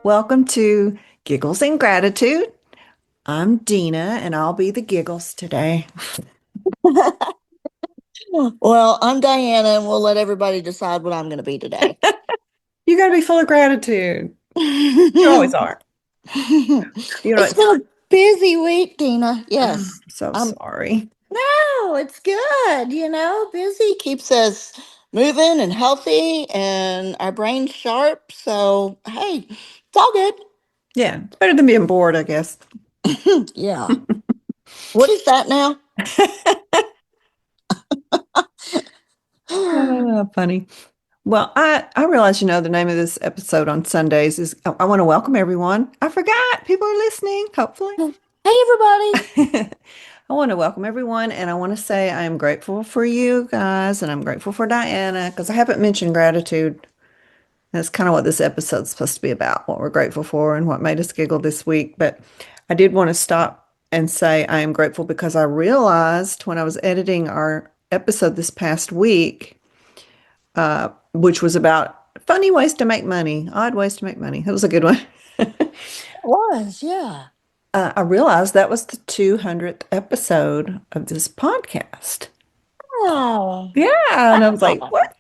Welcome to Giggles and Gratitude. I'm Dina, and I'll be the giggles today. Well, I'm Diana, and we'll let everybody decide what I'm going to be today. You got to be full of gratitude. You always are. You know, It's been a busy week, Dina. I'm Yes. so Um, sorry. no, it's good. Busy keeps us moving and healthy and our brains sharp. So, hey, it's all good. Yeah, it's better than being bored, I guess. Yeah. What is that now? Funny. Well, I realize the name of this episode on Sundays is I want to welcome everyone. I forgot people are listening, hopefully. Hey, everybody. I want to welcome everyone, and I want to say I am grateful for you guys, and I'm grateful for Diana because I haven't mentioned gratitude. That's kind of what this episode's supposed to be about, what we're grateful for and what made us giggle this week. But I did want to stop and say I am grateful because I realized when I was editing our episode this past week, which was about funny ways to make money, odd ways to make money. That was a good one. It was, yeah. I realized that was the 200th episode of this podcast. Oh. Yeah. And I was like, what?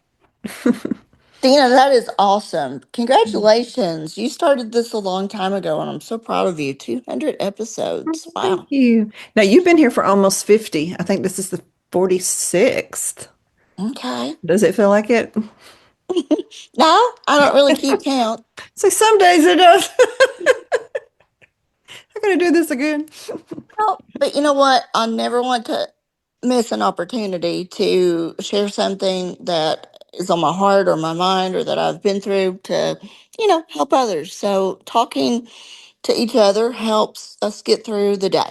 Dina, that is awesome. Congratulations. You started this a long time ago, and I'm so proud of you. 200 episodes. Thank Wow. you. Now, you've been here for almost 50. I think this is the 46th. Okay. Does it feel like it? No, I don't really keep count. So some days it does. I'm going to do this again. No, but you know what? I never want to miss an opportunity to share something that is on my heart or my mind or that I've been through to, help others. So talking to each other helps us get through the day.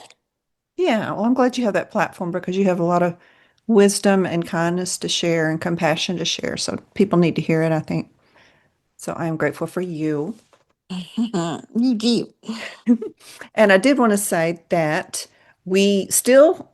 Yeah, well, I'm glad you have that platform because you have a lot of wisdom and kindness to share and compassion to share. So people need to hear it, I think. So I am grateful for you. You do. And I did want to say that we still,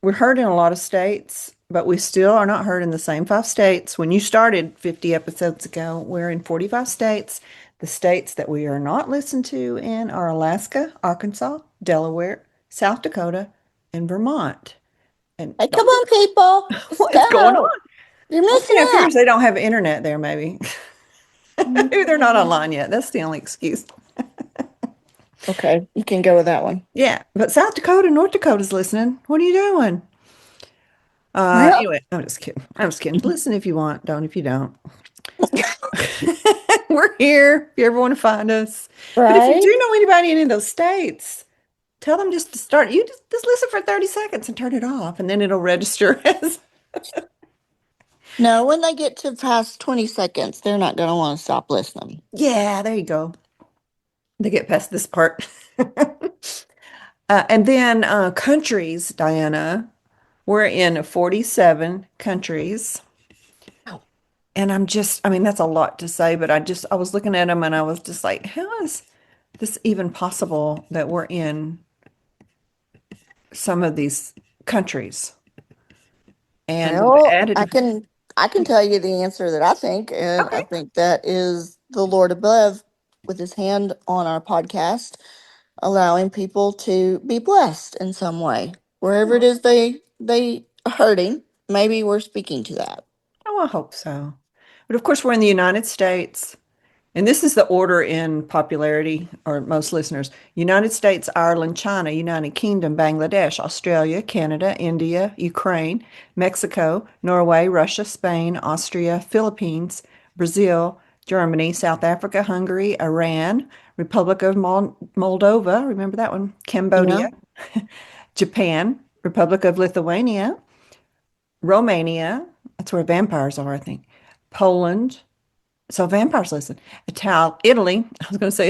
we're heard in a lot of states, but we still are not heard in the same five states. When you started 50 episodes ago, we're in 45 states. The states that we are not listened to in are Alaska, Arkansas, Delaware, South Dakota, and Vermont. And Hey, come don't on, people. Let's what is going go. on? You're Well, missing it out. appears they don't have internet there, maybe. Maybe they're not Mm. online yet. That's the only excuse. Okay, you can go with that one. Yeah, but South Dakota, North Dakota's listening. What are you doing? Well, Anyway, I'm just kidding. I'm just kidding. Listen if you want, don't if you don't. We're here if you ever want to find us. But if you right? do know anybody in any of those states, tell them just to start. You just listen for 30 seconds and turn it off, and then it'll register as. No, when they get to past 20 seconds, they're not going to want to stop listening. Yeah, there you go. They get past this part. And then countries, Diana. We're in 47 countries. Oh. And I mean, that's a lot to say, but I was looking at them and I was just like, how is this even possible that we're in some of these countries? And we've Well, added, I can tell you the answer that I think, and I okay. think that is the Lord above with his hand on our podcast, allowing people to be blessed in some way. Wherever it is they are hurting, maybe we're speaking to that. Oh, I hope so. But of course, we're in the United States. And this is the order in popularity, or most listeners. United States, Ireland, China, United Kingdom, Bangladesh, Australia, Canada, India, Ukraine, Mexico, Norway, Russia, Spain, Austria, Philippines, Brazil, Germany, South Africa, Hungary, Iran, Republic of Moldova, remember that one? Yeah. Cambodia, Japan, Republic of Lithuania, Romania, that's where vampires are, I think, Poland, so vampires listen. Italy, I was going to say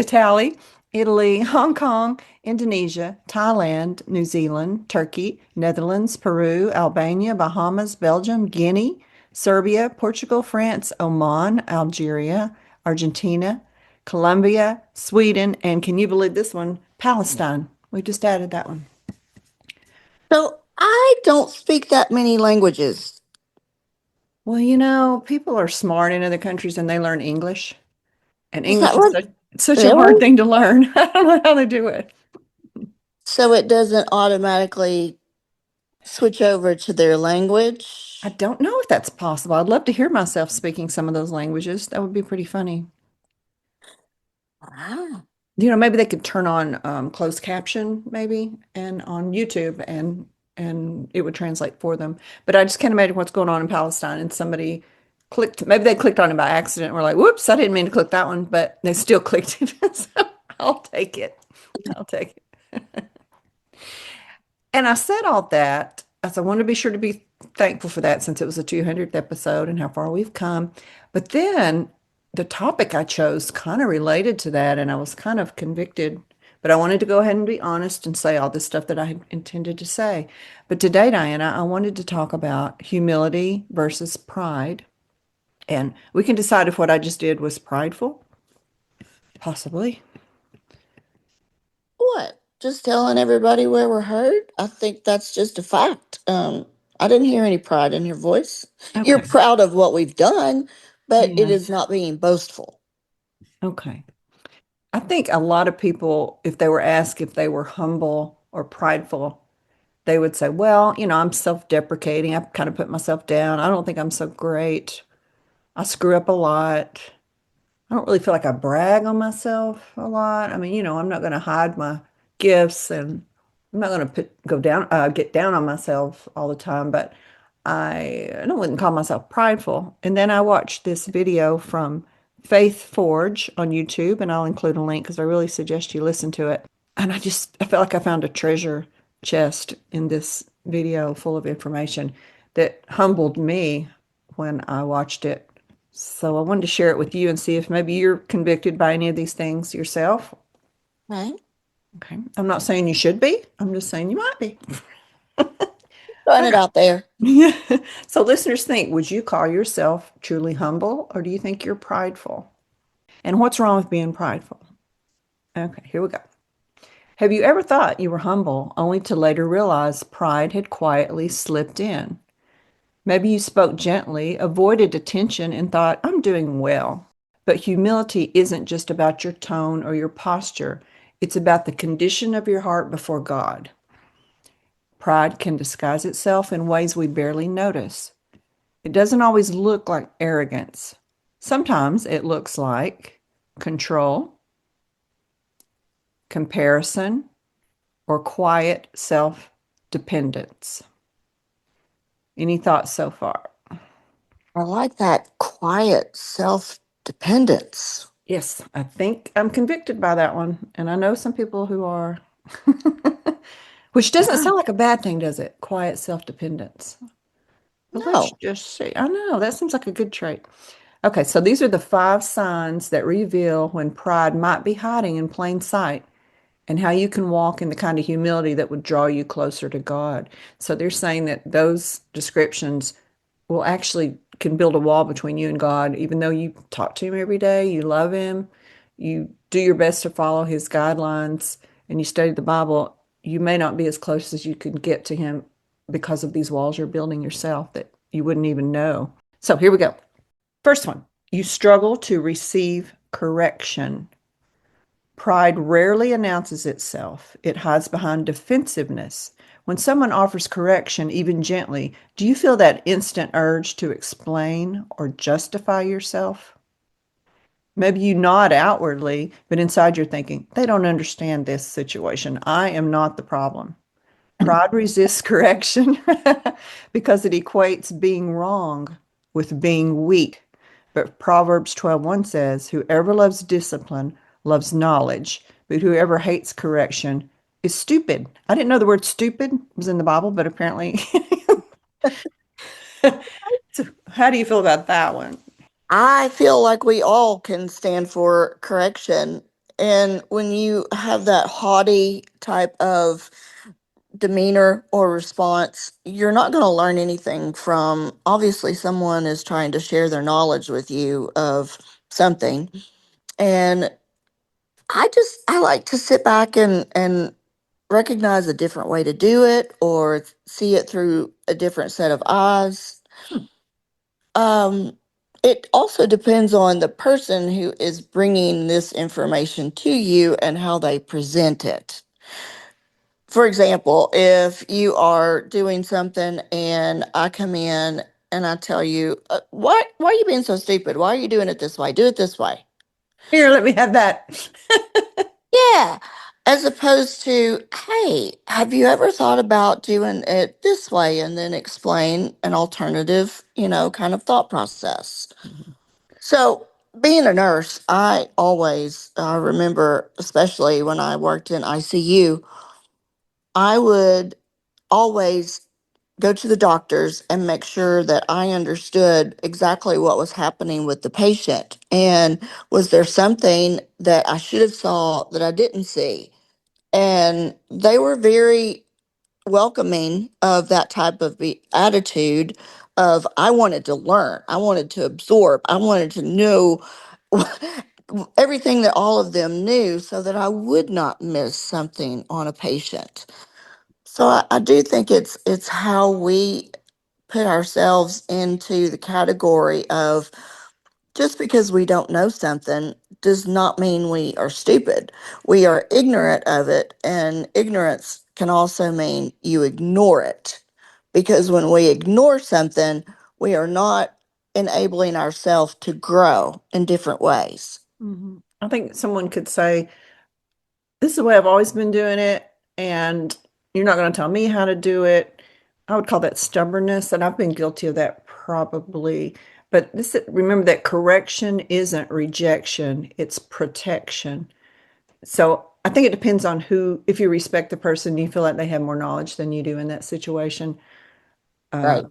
Italy, Hong Kong, Indonesia, Thailand, New Zealand, Turkey, Netherlands, Peru, Albania, Bahamas, Belgium, Guinea, Serbia, Portugal, France, Oman, Algeria, Argentina, Colombia, Sweden, and can you believe this one? Palestine. We just added that one. So I don't speak that many languages. Well, people are smart in other countries and they learn English. And Is that English is what? such, It's such a hard Really? thing to learn. I don't know how they do it. So it doesn't automatically switch over to their I language? don't know if that's possible. I'd love to hear myself speaking some of those languages. That would be pretty funny. Wow. Maybe they could turn on closed caption, maybe, and on YouTube, and it would translate for them. But I just can't imagine what's going on in Palestine. And somebody clicked, maybe they clicked on it by accident. And were like, "Whoops, I didn't mean to click that one," but they still clicked it. So I'll take it. I'll take it. And I said all that as I want to be sure to be thankful for that since it was the 200th episode and how far we've come. But then the topic I chose kind of related to that, and I was kind of convicted. But I wanted to go ahead and be honest and say all this stuff that I had intended to say. But today, Diana, I wanted to talk about humility versus pride. And we can decide if what I just did was prideful, possibly. What? Just telling everybody where we're hurt? I think that's just a fact. I didn't hear any pride in your voice. You're Okay. proud of what we've done, but it is Yes. not being boastful. Okay. I think a lot of people, if they were asked if they were humble or prideful, they would say, well, I'm self-deprecating. I kind of put myself down. I don't think I'm so great. I screw up a lot. I don't really feel like I brag on myself a lot. I mean, I'm not going to hide my gifts and I'm not going to get down on myself all the time, but I wouldn't call myself prideful. And then I watched this video from Faith Forge on YouTube, and I'll include a link because I really suggest you listen to it. And I felt like I found a treasure chest in this video full of information that humbled me when I watched it. So I wanted to share it with you and see if maybe you're convicted by any of these things yourself. Right? Okay. I'm not saying you should be. I'm just saying you might be. Throwing it Okay. out there. So listeners think, would you call yourself truly humble or do you think you're prideful? And what's wrong with being prideful? Okay, here we go. Have you ever thought you were humble only to later realize pride had quietly slipped in? Maybe you spoke gently, avoided attention, and thought, I'm doing well. But humility isn't just about your tone or your posture, it's about the condition of your heart before God. Pride can disguise itself in ways we barely notice. It doesn't always look like arrogance. Sometimes it looks like control, comparison, or quiet self dependence. Any thoughts so far? I like that quiet self dependence. Yes, I think I'm convicted by that one. And I know some people who are, which doesn't Yeah. sound like a bad thing, does it? Quiet self dependence. But let's No. just see. I know that seems like a good trait. Okay, so these are the 5 signs that reveal when pride might be hiding in plain sight and how you can walk in the kind of humility that would draw you closer to God. So they're saying that those descriptions will actually can build a wall between you and God, even though you talk to him every day, you love him, you do your best to follow his guidelines, and you study the Bible, you may not be as close as you can get to him because of these walls you're building yourself that you wouldn't even know. So here we go. First one, you struggle to receive correction. Pride rarely announces itself. It hides behind defensiveness. When someone offers correction, even gently, do you feel that instant urge to explain or justify yourself? Maybe you nod outwardly, but inside you're thinking, they don't understand this situation. I am not the problem. Pride resists correction because it equates being wrong with being weak. But Proverbs 12:1 says, whoever loves discipline loves knowledge, but whoever hates correction is stupid. I didn't know the word stupid was in the Bible, but apparently. So how do you feel about that one? I feel like we all can stand for correction. And when you have that haughty type of demeanor or response, you're not going to learn anything from obviously someone is trying to share their knowledge with you of something. And I like to sit back and recognize a different way to do it or see it through a different set of eyes. Hmm. Um it also depends on the person who is bringing this information to you and how they present it. For example, if you are doing something and I come in and I tell you, why are you being so stupid? Why are you doing it this way? Do it this way. Here, let me have that. Yeah. As opposed to, hey, have you ever thought about doing it this way and then explain an alternative, kind of thought process? So, being a nurse, I always remember, especially when I worked in ICU, I would always go to the doctors and make sure that I understood exactly what was happening with the patient. And was there something that I should have saw that I didn't see? And they were very welcoming of that type of attitude of I wanted to learn, I wanted to absorb, I wanted to know everything that all of them knew so that I would not miss something on a patient. So I do think it's how we put ourselves into the category of just because we don't know something does not mean we are stupid. We are ignorant of it, and ignorance can also mean you ignore it. Because when we ignore something, we are not enabling ourselves to grow in different ways. I think someone could say, this is the way I've always been doing it, and you're not going to tell me how to do it. I would call that stubbornness, and I've been guilty of that probably. But remember that correction isn't rejection, it's protection. So I think it depends on who, if you respect the person, you feel like they have more knowledge than you do in that situation. Uh, Right.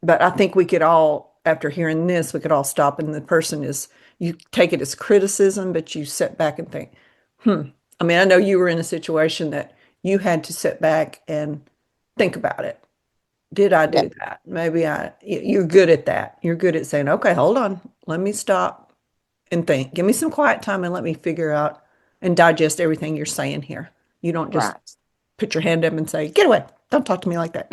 but I think we could all, after hearing this, we could all stop and the person is, you take it as criticism, but you sit back and think, hmm. I mean, I know you were in a situation that you had to sit back and think about it. Did I Yeah. do that? Maybe you're good at that. You're good at saying, okay, hold on. Let me stop and think. Give me some quiet time and let me figure out and digest everything you're saying here. You don't just Right. put your hand up and say, get away. Don't talk to me like that.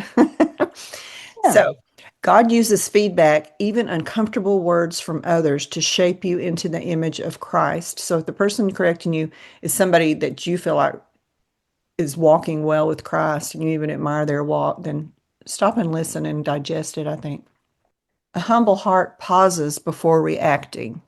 Yeah. So, God uses feedback, even uncomfortable words from others, to shape you into the image of Christ. So, if the person correcting you is somebody that you feel like is walking well with Christ and you even admire their walk, then stop and listen and digest it, I think. A humble heart pauses before reacting.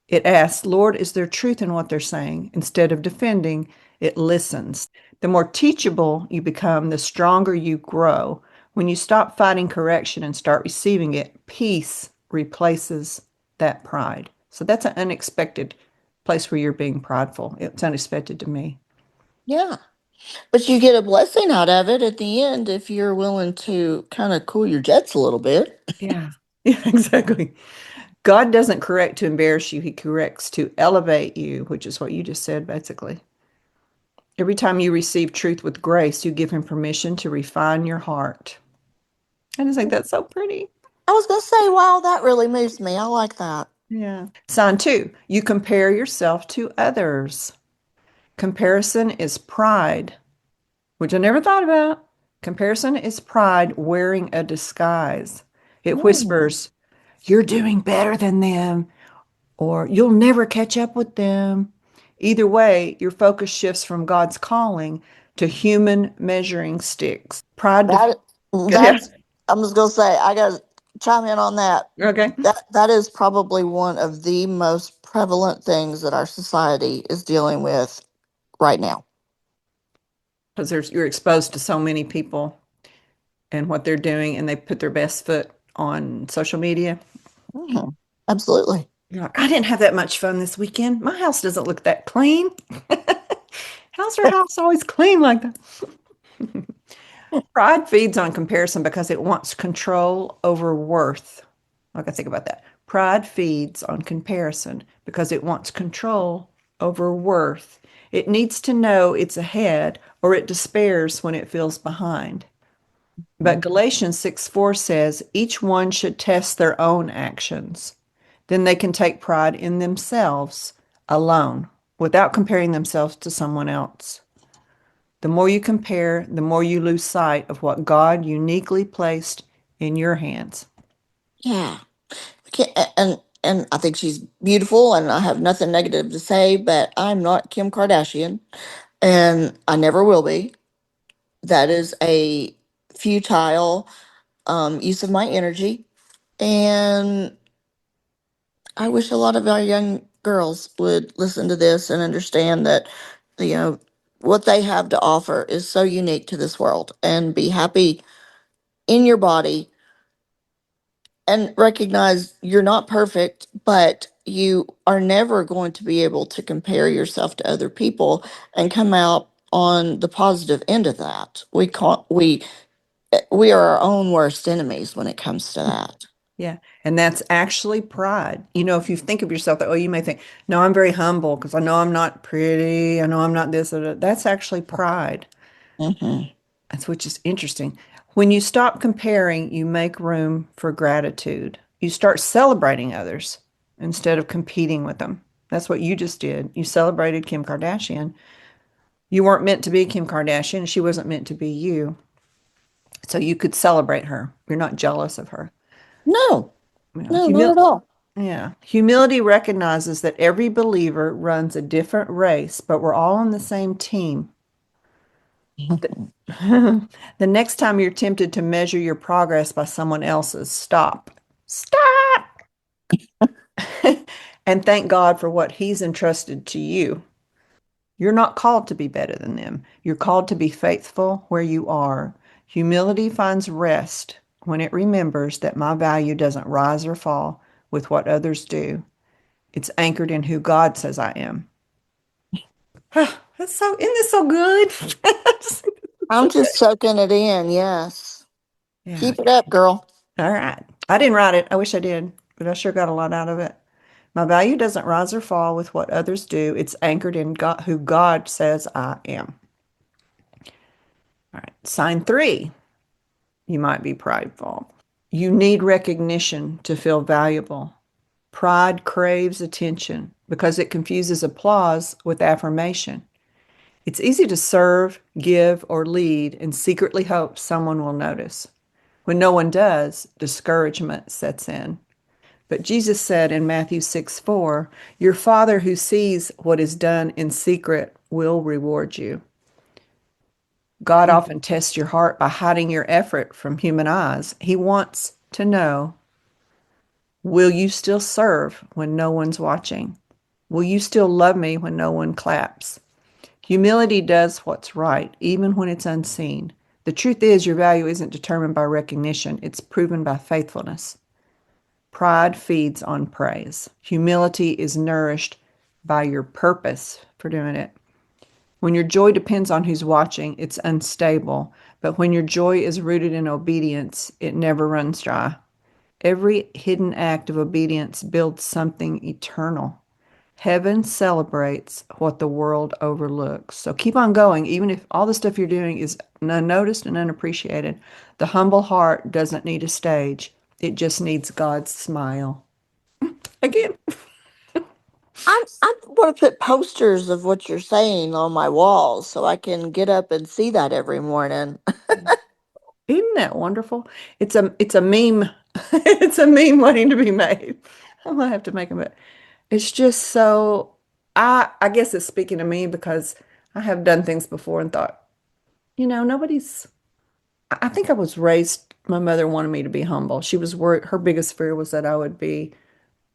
It asks, Lord, is there truth in what they're saying? Instead of defending, it listens. The more teachable you become, the stronger you grow. When you stop fighting correction and start receiving it, peace replaces that pride. So that's an unexpected place where you're being prideful. It's unexpected to me. Yeah. But you get a blessing out of it at the end if you're willing to kind of cool your jets a little bit. Yeah. Yeah, exactly. God doesn't correct to embarrass you, He corrects to elevate you, which is what you just said, basically. Every time you receive truth with grace, you give Him permission to refine your heart. I just think that's so pretty. I was going to say, wow, that really moves me. I like that. Yeah. Sign two, you compare yourself to others. Comparison is pride, which I never thought about. Comparison is pride wearing a disguise. It Mm, whispers, you're doing better than them, or you'll never catch up with them. Either way, your focus shifts from God's calling to human measuring sticks. that Yeah. that's. I'm just going to say, I got to chime in on that. Okay. That is probably one of the most prevalent things that our society is dealing with right now. Because you're exposed to so many people and what they're doing, and they put their best foot on social media. Mhm. Absolutely. You're like, I didn't have that much fun this weekend. My house doesn't look that clean. How's her house always clean like that? Pride feeds on comparison because it wants control over worth. I gotta think about that. Pride feeds on comparison because it wants control over worth. It needs to know it's ahead or it despairs when it feels behind. But Galatians 6:4 says each one should test their own actions. Then they can take pride in themselves alone without comparing themselves to someone else. The more you compare, the more you lose sight of what God uniquely placed in your hands. Yeah. And I think she's beautiful, and I have nothing negative to say. But I'm not Kim Kardashian, and I never will be. That is a futile use of my energy, and I wish a lot of our young girls would listen to this and understand that, you know, what they have to offer is so unique to this world, and be happy in your body and recognize you're not perfect, but you are never going to be able to compare yourself to other people and come out on the positive end of that. We are our own worst enemies when it comes to that. Yeah. And that's actually pride. You know, if you think of yourself that, oh, you may think, no, I'm very humble because I know I'm not pretty. I know I'm not this or that. That's actually pride. Hmm. That's which is interesting. When you stop comparing, you make room for gratitude. You start celebrating others instead of competing with them. That's what you just did. You celebrated Kim Kardashian. You weren't meant to be Kim Kardashian. She wasn't meant to be you. So you could celebrate her. You're not jealous of her. No, You know, no, not at all. yeah. Humility recognizes that every believer runs a different race, but we're all on the same team. The, the next time you're tempted to measure your progress by someone else's, stop. Stop! And thank God for what He's entrusted to you. You're not called to be better than them. You're called to be faithful where you are. Humility finds rest when it remembers that my value doesn't rise or fall with what others do. It's anchored in who God says I am. That's so, isn't this so good? I'm So just good. soaking it in. Yes. Yeah. Keep it up, girl. All right. I didn't write it. I wish I did, but I sure got a lot out of it. My value doesn't rise or fall with what others do. It's anchored in God, who God says I am. All right. Sign three. You might be prideful. You need recognition to feel valuable. Pride craves attention because it confuses applause with affirmation. It's easy to serve, give, or lead and secretly hope someone will notice. When no one does, discouragement sets in. But Jesus said in Matthew 6:4, your Father who sees what is done in secret will reward you. God often tests your heart by hiding your effort from human eyes. He wants to know, will you still serve when no one's watching? Will you still love me when no one claps? Humility does what's right, even when it's unseen. The truth is, your value isn't determined by recognition, it's proven by faithfulness. Pride feeds on praise. Humility is nourished by your purpose for doing it. When your joy depends on who's watching, it's unstable. But when your joy is rooted in obedience, it never runs dry. Every hidden act of obedience builds something eternal. Heaven celebrates what the world overlooks. So keep on going, even if all the stuff you're doing is unnoticed and unappreciated. The humble heart doesn't need a stage, it just needs God's smile. Again, I want to put posters of what you're saying on my walls so I can get up and see that every morning. isn't that wonderful? It's a meme. It's a meme waiting to be made. I might have to make them. It's just so I guess it's speaking to me because I have done things before and thought, nobody's I think I was raised, my mother wanted me to be humble. She was worried, her biggest fear was that I would be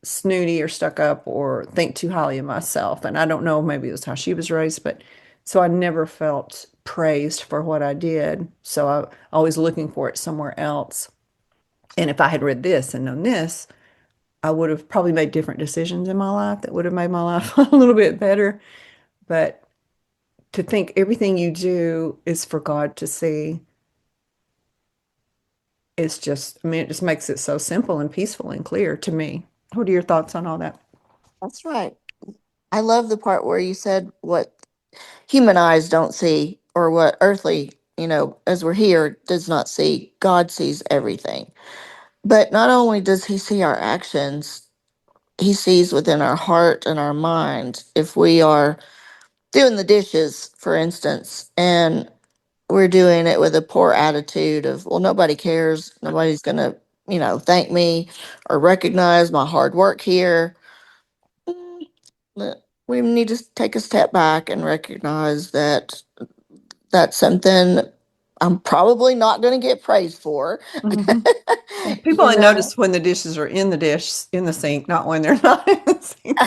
snooty or stuck up or think too highly of myself. And I don't know, maybe it was how she was raised, but so I never felt praised for what I did. So I always looking for it somewhere else. And if I had read this and known this, I would have probably made different decisions in my life that would have made my life a little bit better. But to think everything you do is for God to see is just, I mean, it just makes it so simple and peaceful and clear to me. What are your thoughts on all that? That's right. I love the part where you said what human eyes don't see, or what earthly, as we're here, does not see. God sees everything. But not only does He see our actions, He sees within our heart and our mind. If we are doing the dishes, for instance, and we're doing it with a poor attitude of, well, nobody cares, nobody's going to thank me or recognize my hard work here. Mm, we need to take a step back and recognize that that's something I'm probably not going to get praised for. Hmm. Yeah, people you only know, notice when the dishes are in the dish in the sink, not when they're not in the sink.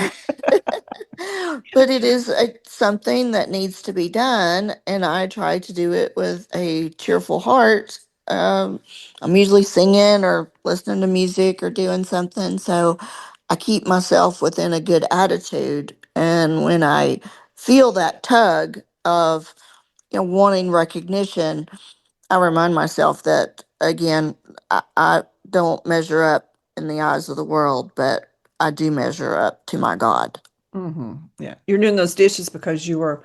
but it is something that needs to be done, and I try to do it with a cheerful heart. I'm usually singing or listening to music or doing something, so I keep myself within a good attitude. And when I feel that tug of wanting recognition, I remind myself that again, I don't measure up in the eyes of the world, but I do measure up to my God. Hmm. Yeah, you're doing those dishes because you were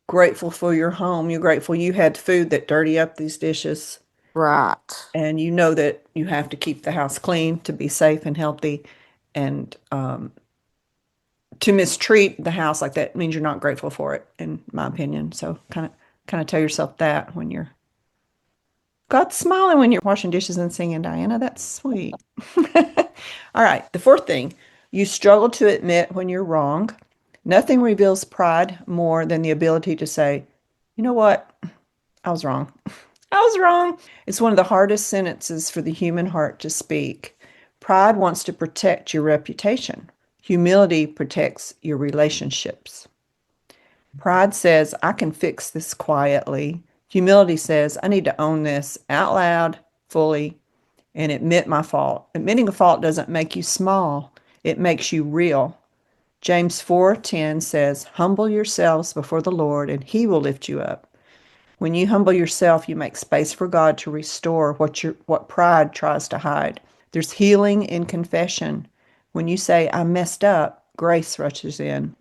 grateful for your home. You're grateful you had food that dirty up these dishes, Right. and you know that you have to keep the house clean to be safe and healthy. And to mistreat the house like that means you're not grateful for it, in my opinion. So kind of tell yourself that when you're God's smiling when you're washing dishes and singing, Diana. That's sweet. All right. The fourth thing, you struggle to admit when you're wrong. Nothing reveals pride more than the ability to say, you know what? I was wrong. I was wrong. It's one of the hardest sentences for the human heart to speak. Pride wants to protect your reputation. Humility protects your relationships. Pride says, I can fix this quietly. Humility says, I need to own this out loud, fully, and admit my fault. Admitting a fault doesn't make you small, it makes you real. James 4:10 says, humble yourselves before the Lord, and he will lift you up. When you humble yourself, you make space for God to restore what pride tries to hide. There's healing in confession. When you say, I messed up, grace rushes in.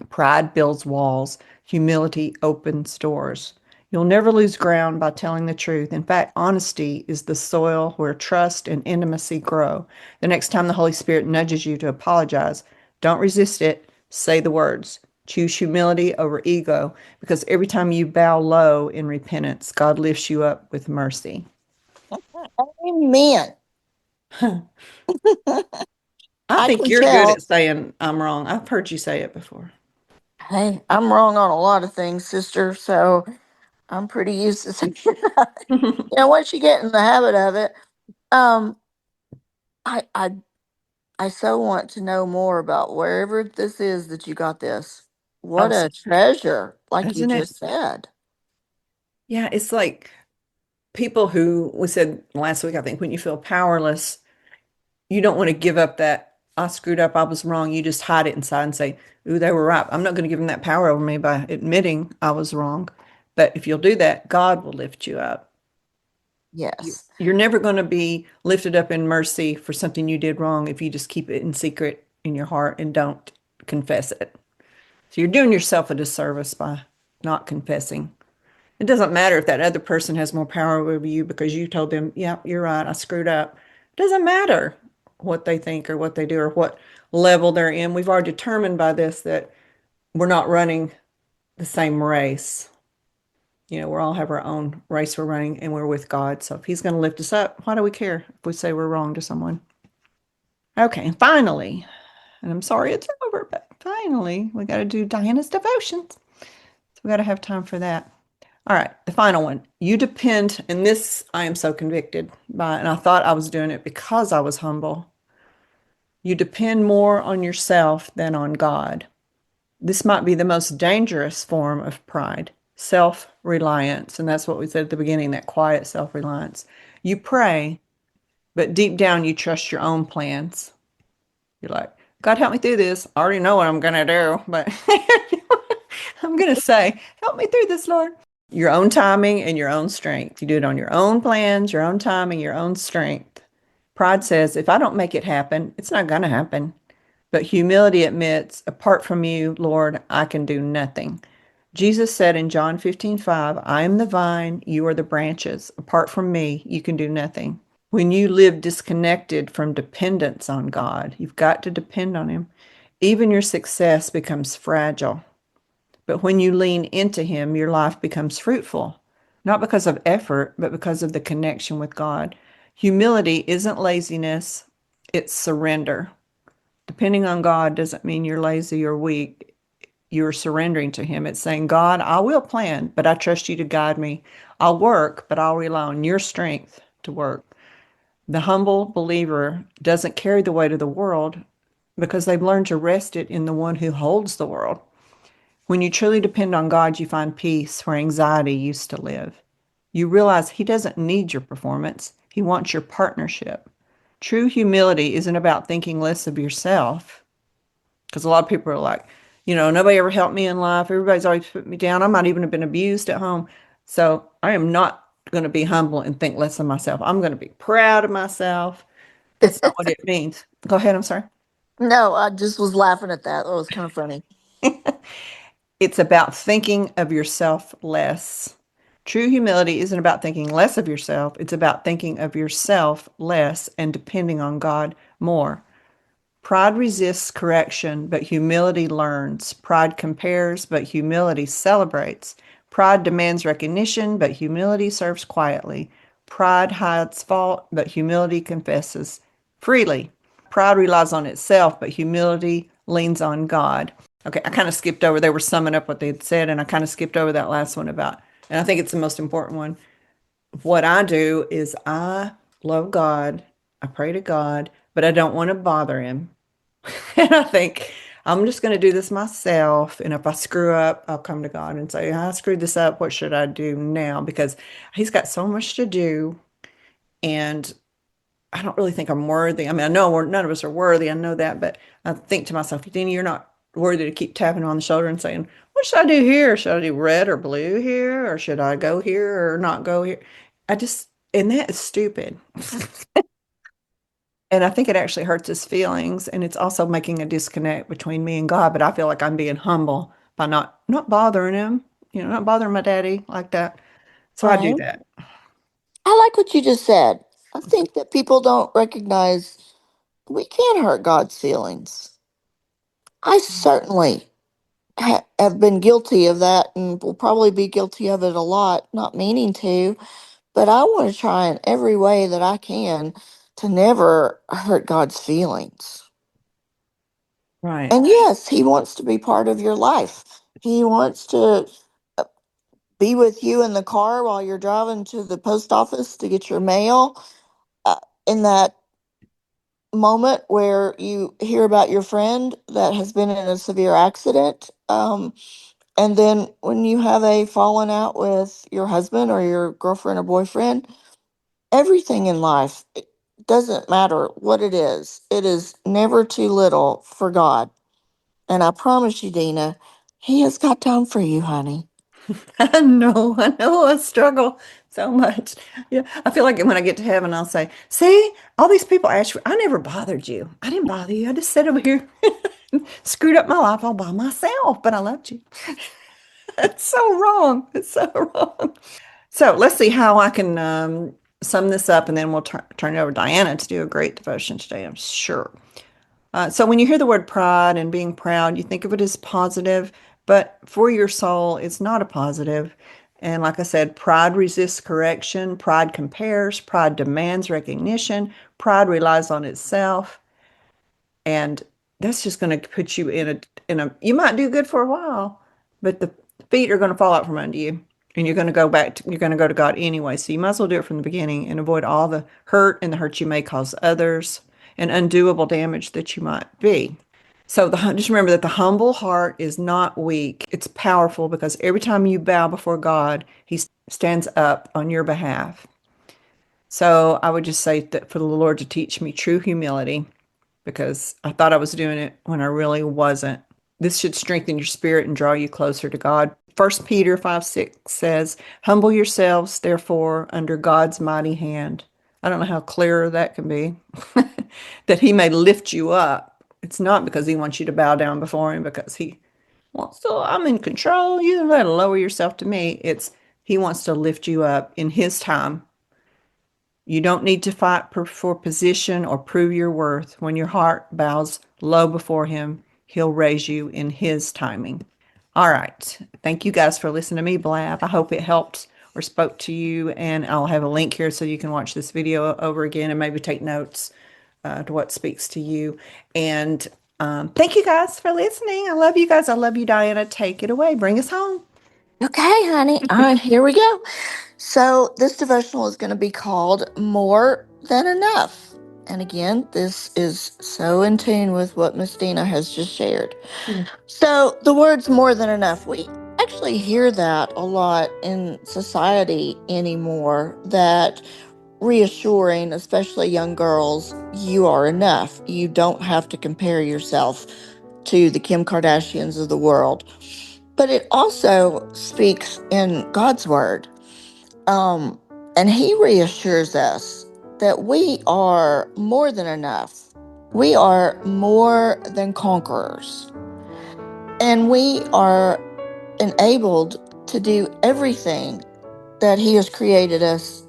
Pride builds walls, humility opens doors. You'll never lose ground by telling the truth. In fact, honesty is the soil where trust and intimacy grow. The next time the Holy Spirit nudges you to apologize, don't resist it. Say the words. Choose humility over ego because every time you bow low in repentance, God lifts you up with mercy. Amen. I I think can you're good tell. at saying I'm wrong. I've heard you say it before. Hey, I'm wrong on a lot of things, sister. So I'm pretty used to saying, once you get in the habit of it, um, I, I, I so want to know more about wherever this is that you got this. Oh, What a treasure, like you isn't it? just said. Yeah, it's like people who we said last week, I think, when you feel powerless, you don't want to give up that I screwed up, I was wrong. You just hide it inside and say, ooh, they were right. I'm not going to give them that power over me by admitting I was wrong. But if you'll do that, God will lift you up. Yes. You're never going to be lifted up in mercy for something you did wrong if you just keep it in secret in your heart and don't confess it. So you're doing yourself a disservice by not confessing. It doesn't matter if that other person has more power over you because you told them, yeah, you're right, I screwed up. It doesn't matter what they think or what they do or what level they're in. We've already determined by this that we're not running the same race. We all have our own race we're running and we're with God. So if He's going to lift us up, why do we care if we say we're wrong to someone? Okay, and finally, and I'm sorry it's over, but finally, we got to do Diana's devotions. So we got to have time for that. All right, the final one. You depend, and this I am so convicted by, and I thought I was doing it because I was humble. You depend more on yourself than on God. This might be the most dangerous form of pride, self-reliance. And that's what we said at the beginning, that quiet self-reliance. You pray, but deep down you trust your own plans. You're like, God, help me through this. I already know what I'm going to do, but I'm going to say, help me through this, Lord. Your own timing and your own strength. You do it on your own plans, your own timing, your own strength. Pride says, if I don't make it happen, it's not going to happen. But humility admits, apart from you, Lord, I can do nothing. Jesus said in John 15:5, I am the vine, you are the branches. Apart from me, you can do nothing. When you live disconnected from dependence on God, you've got to depend on Him. Even your success becomes fragile. But when you lean into Him, your life becomes fruitful, not because of effort, but because of the connection with God. Humility isn't laziness, it's surrender. Depending on God doesn't mean you're lazy or weak. You're surrendering to Him. It's saying, God, I will plan, but I trust you to guide me. I'll work, but I'll rely on your strength to work. The humble believer doesn't carry the weight of the world because they've learned to rest it in the one who holds the world. When you truly depend on God, you find peace where anxiety used to live. You realize He doesn't need your performance, He wants your partnership. True humility isn't about thinking less of yourself, because a lot of people are like, nobody ever helped me in life. Everybody's always put me down. I might even have been abused at home. So I am not going to be humble and think less of myself. I'm going to be proud of myself. That's not what it means. Go ahead. I'm sorry. No, I just was laughing at that. That was kind of funny. It's about thinking of yourself less. True humility isn't about thinking less of yourself. It's about thinking of yourself less and depending on God more. Pride resists correction, but humility learns. Pride compares, but humility celebrates. Pride demands recognition, but humility serves quietly. Pride hides fault, but humility confesses freely. Pride relies on itself, but humility leans on God. Okay, I kind of skipped over. They were summing up what they had said, and I kind of skipped over that last one about, and I think it's the most important one. What I do is I love God, I pray to God, but I don't want to bother Him. And I think I'm just going to do this myself. And if I screw up, I'll come to God and say, I screwed this up. What should I do now? Because He's got so much to do. And I don't really think I'm worthy. I mean, I know none of us are worthy. I know that. But I think to myself, Denny, you're not worthy to keep tapping on the shoulder and saying, what should I do here? Should I do red or blue here? Or should I go here or not go here? And that is stupid. And I think it actually hurts his feelings, and it's also making a disconnect between me and God. But I feel like I'm being humble by not bothering him, not bothering my daddy like that. So I do Right. that. I like what you just said. I think that people don't recognize we can't hurt God's feelings. I certainly have been guilty of that and will probably be guilty of it a lot, not meaning to, but I want to try in every way that I can to never hurt God's feelings. Right. And yes, He wants to be part of your life. He wants to be with you in the car while you're driving to the post office to get your mail. In that moment where you hear about your friend that has been in a severe accident, and then when you have a falling out with your husband or your girlfriend or boyfriend, everything in life, it doesn't matter what it is never too little for God. And I promise you, Dina, He has got time for you, honey. I know, I struggle so much. Yeah, I feel like when I get to heaven, I'll say, "See, all these people asked you. I never bothered you. I didn't bother you. I just sat over here, screwed up my life all by myself, but I loved you." It's so wrong. It's so wrong. So let's see how I can sum this up, and then we'll turn it over to Diana to do a great devotion today, I'm sure. So when you hear the word pride and being proud, you think of it as positive, but for your soul, it's not a positive. And like I said, pride resists correction, pride compares, pride demands recognition, pride relies on itself, and that's just going to put you in a you might do good for a while, but the feet are going to fall out from under you, and you're going to go to God anyway. So you might as well do it from the beginning and avoid all the hurt and the hurt you may cause others and undoable damage that you might be. So just remember that the humble heart is not weak. It's powerful because every time you bow before God, He stands up on your behalf. So I would just say that for the Lord to teach me true humility because I thought I was doing it when I really wasn't. This should strengthen your spirit and draw you closer to God. First Peter 5:6 says, humble yourselves, therefore, under God's mighty hand. I don't know how clearer that can be. That He may lift you up. It's not because He wants you to bow down before Him because He wants to, I'm in control. You got to lower yourself to me. It's He wants to lift you up in His time. You don't need to fight for position or prove your worth. When your heart bows low before Him, He'll raise you in His timing. All right. Thank you guys for listening to me blab. I hope it helped or spoke to you. And I'll have a link here so you can watch this video over again and maybe take notes to what speaks to you. And thank you guys for listening. I love you guys. I love you, Diana. Take it away. Bring us home. Okay, honey. All right, here we go. So, this devotional is going to be called More Than Enough. And again, this is so in tune with what Miss Dina has just shared. Yeah. So, the words more than enough, we actually hear that a lot in society anymore, that reassuring, especially young girls, you are enough. You don't have to compare yourself to the Kim Kardashians of the world. But it also speaks in God's word. Um, and He reassures us that we are more than enough. We are more than conquerors. And we are enabled to do everything that He has created us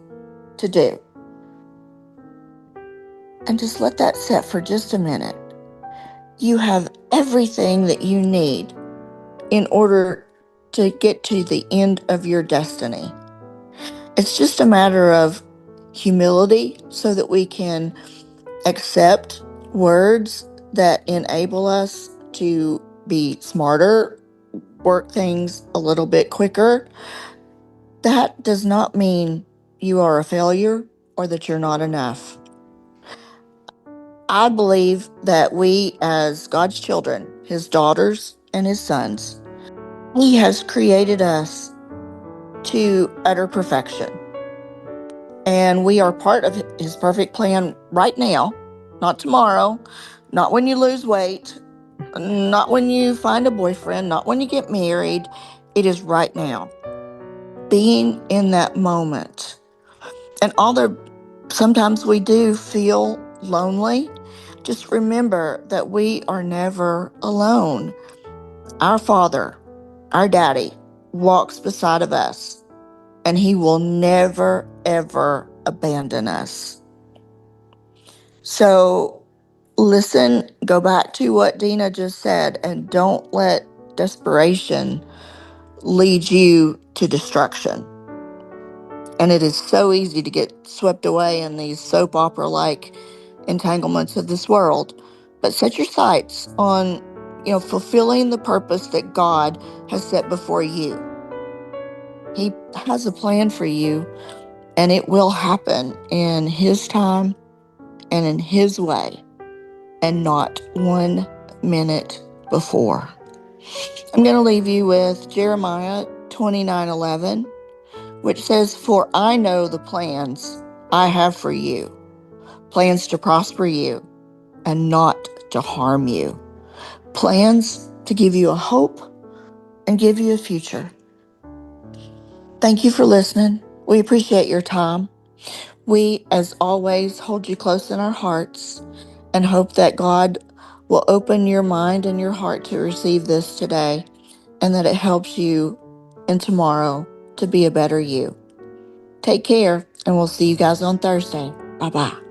to do. And just let that sit for just a minute. You have everything that you need in order to get to the end of your destiny. It's just a matter of humility so that we can accept words that enable us to be smarter, work things a little bit quicker. That does not mean you are a failure or that you're not enough. I believe that we, as God's children, His daughters and His sons, He has created us to utter perfection. And we are part of His perfect plan right now, not tomorrow, not when you lose weight, not when you find a boyfriend, not when you get married. It is right now. Being in that moment. And although sometimes we do feel lonely, just remember that we are never alone. Our Father, our Daddy, walks beside of us, and He will never, ever abandon us. So listen, go back to what Dina just said, and don't let desperation lead you to destruction. And it is so easy to get swept away in these soap opera like entanglements of this world. But set your sights on, fulfilling the purpose that God has set before you. He has a plan for you, and it will happen in His time and in His way, and not 1 minute before. I'm going to leave you with Jeremiah 29:11, which says, "For I know the plans I have for you, plans to prosper you and not to harm you, plans to give you a hope and give you a future." Thank you for listening. We appreciate your time. We, as always, hold you close in our hearts and hope that God will open your mind and your heart to receive this today, and that it helps you in tomorrow to be a better you. Take care, and we'll see you guys on Thursday. Bye-bye.